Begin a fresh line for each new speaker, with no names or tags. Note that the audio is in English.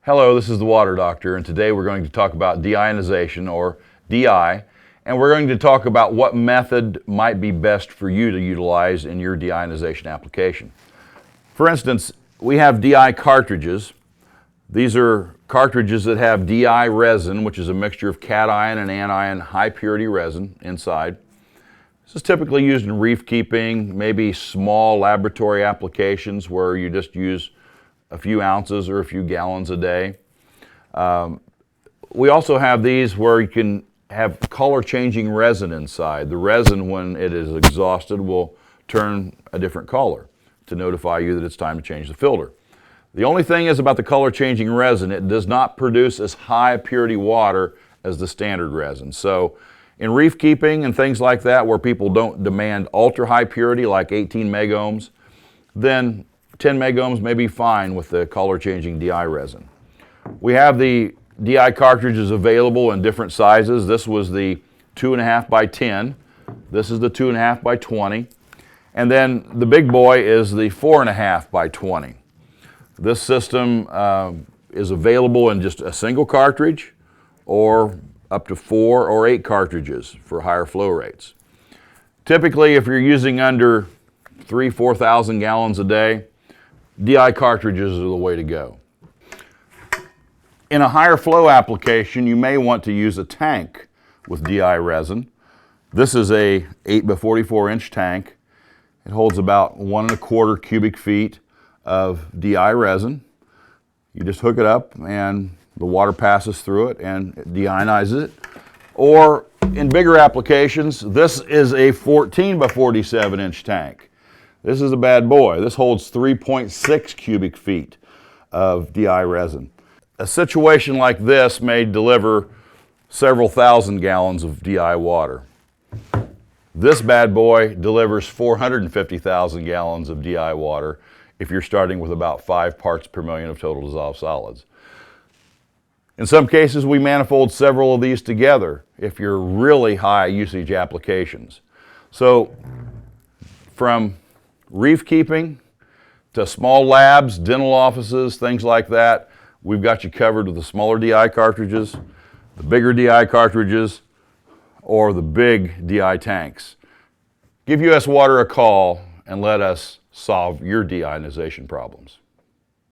Hello, this is the Water Doctor, and today we're going to talk about deionization, or DI, and we're going to talk about what method might be best for you to utilize in your deionization application. For instance, we have DI cartridges. These are cartridges that have DI resin, which is a mixture of cation and anion high purity resin inside. This is typically used in reef keeping, maybe small laboratory applications where you just use a few ounces or a few gallons a day. We also have these where you can have color changing resin inside. The resin, when it is exhausted, will turn a different color to notify you that it's time to change the filter. The only thing is about the color changing resin, it does not produce as high purity water as the standard resin. So in reef keeping and things like that, where people don't demand ultra high purity like 18 megohms, then 10 megohms may be fine with the color changing DI resin. We have the DI cartridges available in different sizes. This was the 2.5 by 10. This is the 2.5 by 20. And then the big boy is the 4.5 by 20. This system is available in just a single cartridge or up to 4 or 8 cartridges for higher flow rates. Typically, if you're using under 4,000 gallons a day, DI cartridges are the way to go. In a higher flow application, you may want to use a tank with DI resin. This is a 8 by 44 inch tank. It holds about 1.25 cubic feet of DI resin. You just hook it up and the water passes through it and it deionizes it. Or in bigger applications, this is a 14 by 47 inch tank. This is a bad boy. This holds 3.6 cubic feet of DI resin. A situation like this may deliver several thousand gallons of DI water. This bad boy delivers 450,000 gallons of DI water if you're starting with about 5 parts per million of total dissolved solids. In some cases, we manifold several of these together if you're really high usage applications. So from reef keeping to small labs, dental offices, things like that, we've got you covered with the smaller DI cartridges, the bigger DI cartridges, or the big DI tanks. Give US Water a call and let us solve your deionization problems.